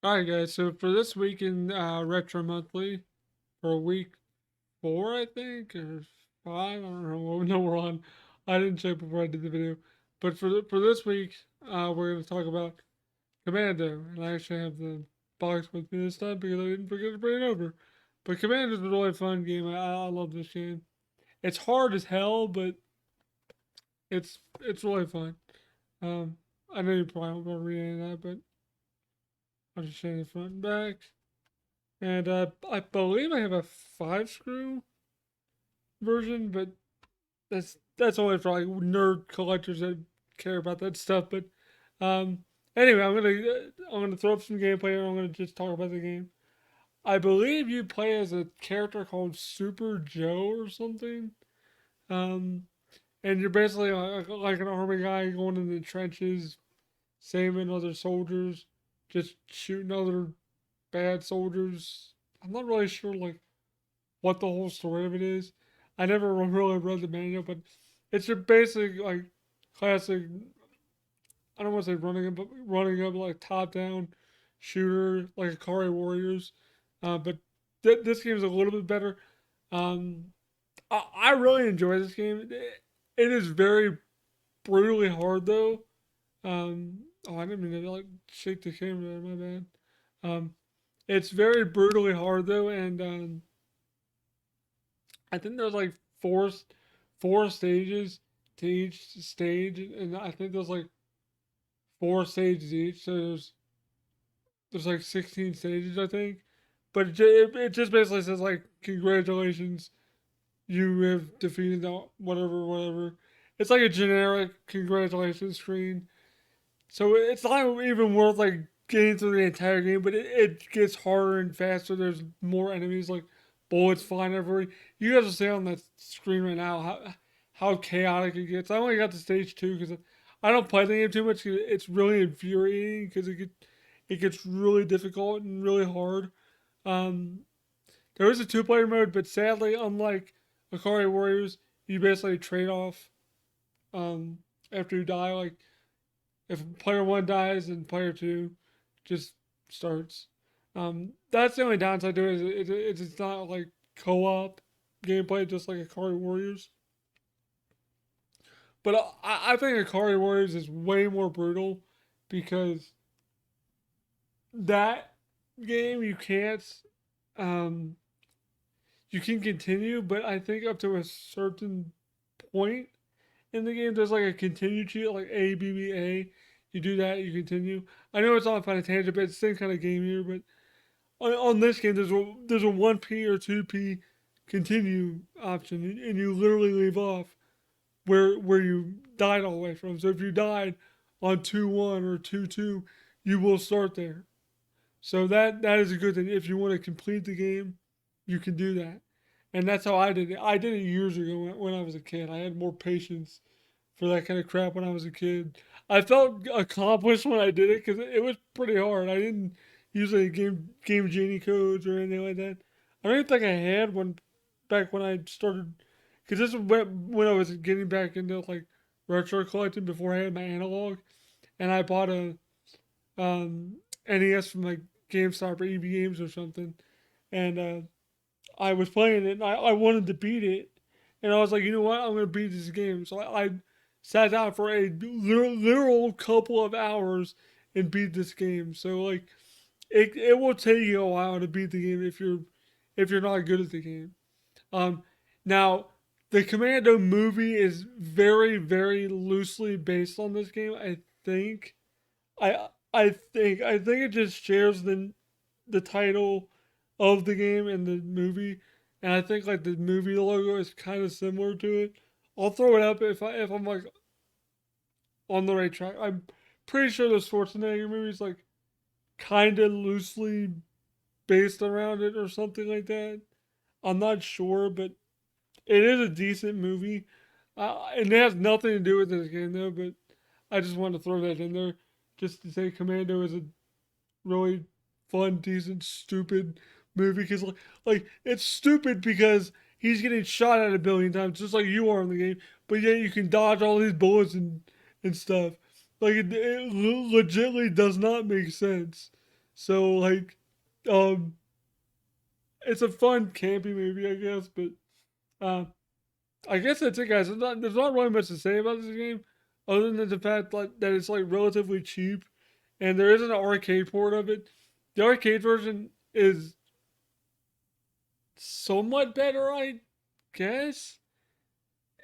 Alright, guys, so for this week in Retro Monthly, for week 4, I think, or 5, I don't know what number we're on. I didn't check before I did the video. But for this week, we're going to talk about Commando. And I actually have the box with me this time because I didn't forget to bring it over. But Commando's a really fun game. I love this game. It's hard as hell, but it's really fun. Um, I know you probably won't want to read any of that, but I'll just show you the front and back. And I believe I have a 5 screw version, but that's only for like nerd collectors that care about that stuff. But um, anyway, I'm gonna throw up some gameplay and I'm gonna just talk about the game. I believe you play as a character called Super Joe or something. Um, and you're basically like an army guy going in the trenches, saving other soldiers, just shooting other bad soldiers. I'm not really sure like what the whole story of it is. I never really read the manual, but it's your basic like classic. I don't want to say running up like top down shooter like Akari Warriors, but this game is a little bit better. Um, I really enjoy this game. It is very brutally hard though. Oh, I didn't mean to like shake the camera. My bad. It's very brutally hard though, and I think there's like four four stages to each stage, and I think there's like four stages each. So there's like 16 stages, I think. But it just basically says like congratulations, you have defeated the whatever whatever. It's like a generic congratulations screen. So it's not even worth like getting through the entire game, but it gets harder and faster. There's more enemies, like bullets flying everywhere. You guys will see on the screen right now how chaotic it gets. I only got to stage 2 because I don't play the game too much. It's really infuriating because it gets really difficult and really hard. Um, there is a two-player mode, but sadly, unlike Akari Warriors, you basically trade off um, after you die. Like if player one dies and player two just starts. That's the only downside to it. It's not like co-op gameplay, just like Akari Warriors. But I think Akari Warriors is way more brutal because that game um, you can continue, but I think up to a certain point in the game, there's like a continue cheat, like A B B A. You do that, you continue. I know it's off on a tangent, but it's the same kind of game here. But on this game, there's a 1P or 2P continue option, and you literally leave off where you died all the way from. So if you died on 2-1 or 2-2, you will start there. So that is a good thing. If you want to complete the game, you can do that. And that's how I did it. I did it years ago when I was a kid. I had more patience for that kind of crap when I was a kid. I felt accomplished when I did it because it was pretty hard. I didn't use any Game Genie codes or anything like that. I don't even think I had one back when I started, because this is when I was getting back into like retro collecting before I had my analog, and I bought a um, NES from like GameStop or EB Games or something, and I was playing it and I wanted to beat it. And I was like, you know what? I'm going to beat this game. So I sat down for a literal couple of hours and beat this game. So like it will take you a while to beat the game if you're not good at the game. Um now the Commando movie is very loosely based on this game. I think I think it just shares the title of the game and the movie, and I think like the movie logo is kind of similar to it. I'll throw it up if I'm like on the right track. I'm pretty sure the Schwarzenegger movie is like kind of loosely based around it or something like that. I'm not sure, but it is a decent movie, and it has nothing to do with this game though. But I just wanted to throw that in there just to say Commando is a really fun, decent, stupid movie because like it's stupid because he's getting shot at a billion times just like you are in the game, but yet you can dodge all these bullets and stuff. Like it legitimately does not make sense. So like, um, it's a fun campy movie, I guess. But uh, I guess that's it, guys. There's not really much to say about this game, other than the fact that it's like relatively cheap, and there is an arcade port of it. The arcade version is somewhat better, I guess.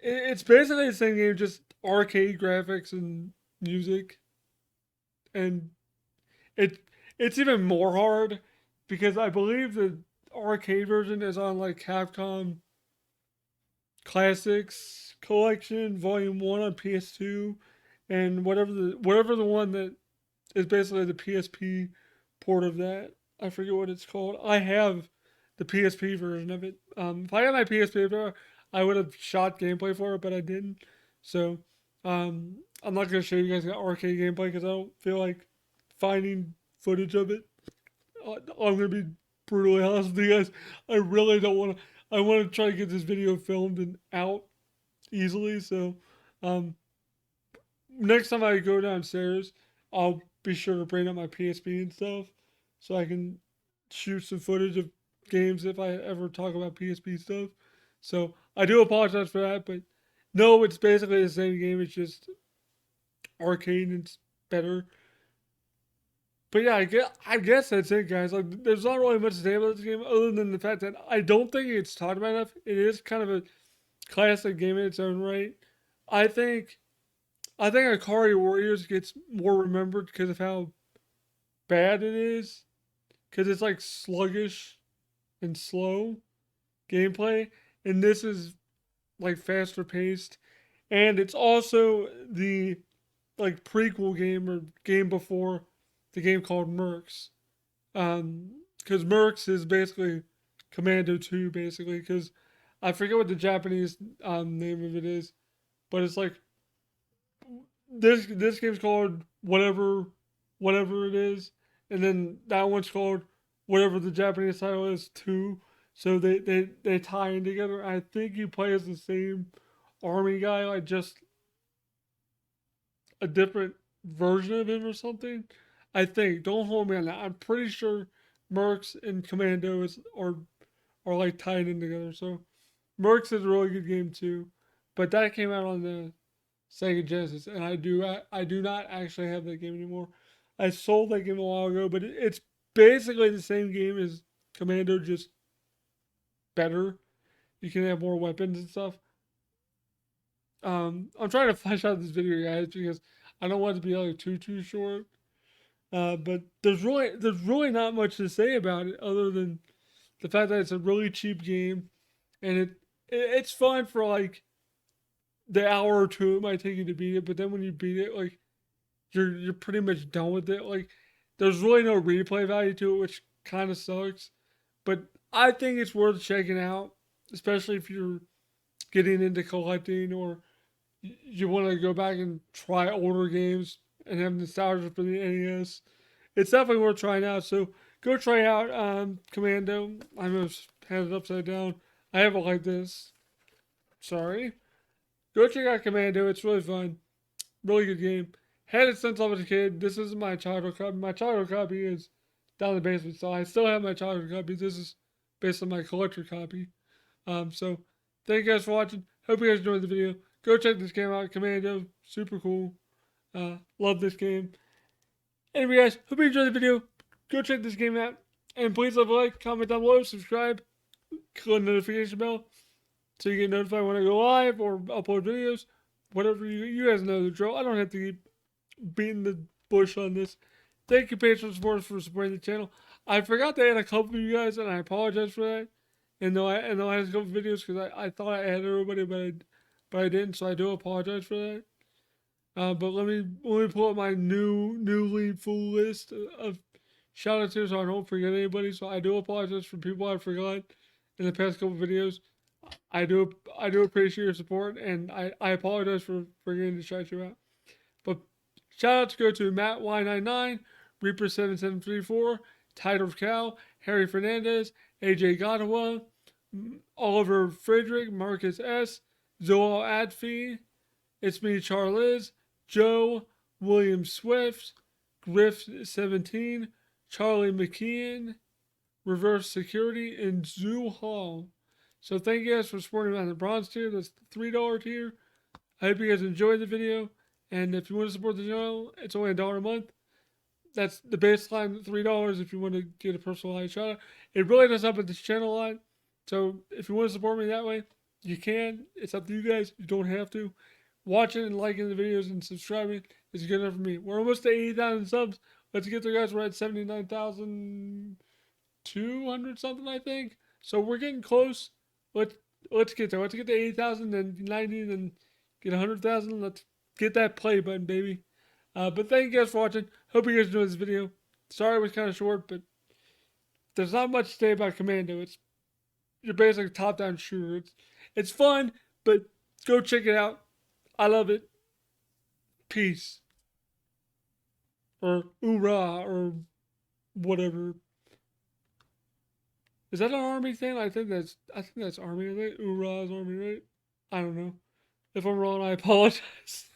It's basically the same game, just arcade graphics and music, and it it's even more hard because I believe the arcade version is on like Capcom Classics Collection Volume One on PS2, and whatever the one that is basically the PSP port of that. I forget what it's called. I have the PSP version of it. If I had my PSP there, I would have shot gameplay for it, but I didn't. So I'm not gonna show you guys the arcade gameplay because I don't feel like finding footage of it. I'm gonna be brutally honest with you guys. I really don't want to. I want to try to get this video filmed and out easily. So um, next time I go downstairs, I'll be sure to bring up my PSP and stuff, so I can shoot some footage of games if I ever talk about PSP stuff. So I do apologize for that, but no, it's basically the same game. It's just arcade and it's better. But yeah, I guess that's it, guys. Like, there's not really much to say about this game other than the fact that I don't think it's talked about enough. It is kind of a classic game in its own right. I think I think Akari Warriors gets more remembered because of how bad it is. Because it's like sluggish and slow gameplay, and this is like faster paced. And it's also the like prequel game or game before the game called Mercs. Because Mercs is basically Commando 2, basically. Because I forget what the Japanese name of it is, but it's like this game's called whatever it is, and then that one's called whatever the Japanese title is too. So they tie in together. I think you play as the same army guy, like just a different version of him or something. I think. Don't hold me on that. I'm pretty sure Mercs and Commando are like tied in together. So Mercs is a really good game too, but that came out on the Sega Genesis, and I do not actually have that game anymore. I sold that game a while ago, but it's basically the same game as Commando, just better. You can have more weapons and stuff. I'm trying to flesh out this video, guys, because I don't want it to be like too short. But there's really not much to say about it other than the fact that it's a really cheap game, and it's fun for like the hour or two it might take you to beat it. But then when you beat it, like you're pretty much done with it. Like there's really no replay value to it, which kind of sucks. But I think it's worth checking out, especially if you're getting into collecting or you want to go back and try older games and have nostalgia for the NES. It's definitely worth trying out. So go try out Commando. I almost had it upside down. I have it like this. Sorry. Go check out Commando. It's really fun. Really good game. Had it since I was a kid. This isn't my childhood copy. My childhood copy is down in the basement, so I still have my childhood copy. This is based on my collector copy. So thank you guys for watching. Hope you guys enjoyed the video. Go check this game out. Commando, super cool. Love this game. Anyway, guys, hope you enjoyed the video. Go check this game out, and please leave a like, comment down below, subscribe, click the notification bell so you get notified when I go live or upload videos. Whatever you guys know the drill. I don't have to keep beating the bush on this. Thank you, patrons, supporters, for supporting the channel. I forgot to add a couple of you guys, and I apologize for that. And though I had a couple of videos because I thought I added everybody, but I didn't. So I do apologize for that. But let me pull up my newly full list of shout outs here so I don't forget anybody. So I do apologize for people I forgot in the past couple videos. I do appreciate your support, and I apologize for forgetting to shout you out. But shout outs go to Matt Y99, Reaper 7734, Titled Cow, Harry Fernandez, AJ Godawa, Oliver Friedrich, Marcus S, Zoel Adfi, It's Me Charliz, Joe, William Swift, Griff 17, Charlie McKeon, Reverse Security, and Zoo Hall. So thank you guys for supporting me on the bronze tier. That's the $3 tier. I hope you guys enjoyed the video. And if you want to support the channel, it's only $1 a month. That's the baseline, $3 if you want to get a personalized shout out. It really does help with this channel a lot. So if you want to support me that way, you can. It's up to you guys. You don't have to. Watching and liking the videos and subscribing is good enough for me. We're almost to 80,000 subs. Let's get there, guys. We're at 79,200 something, I think. So we're getting close. Let's let's get there. Let's get to 80,000, then 90, then get 100,000. Let's get that play button, baby. But thank you guys for watching. Hope you guys enjoyed this video. Sorry it was kind of short, but there's not much to say about Commando. It's your basic top-down shooter. It's fun, but go check it out. I love it. Peace. Or hoorah, or whatever. Is that an army thing? I think that's army, right? Hoorah is army, right? I don't know. If I'm wrong, I apologize.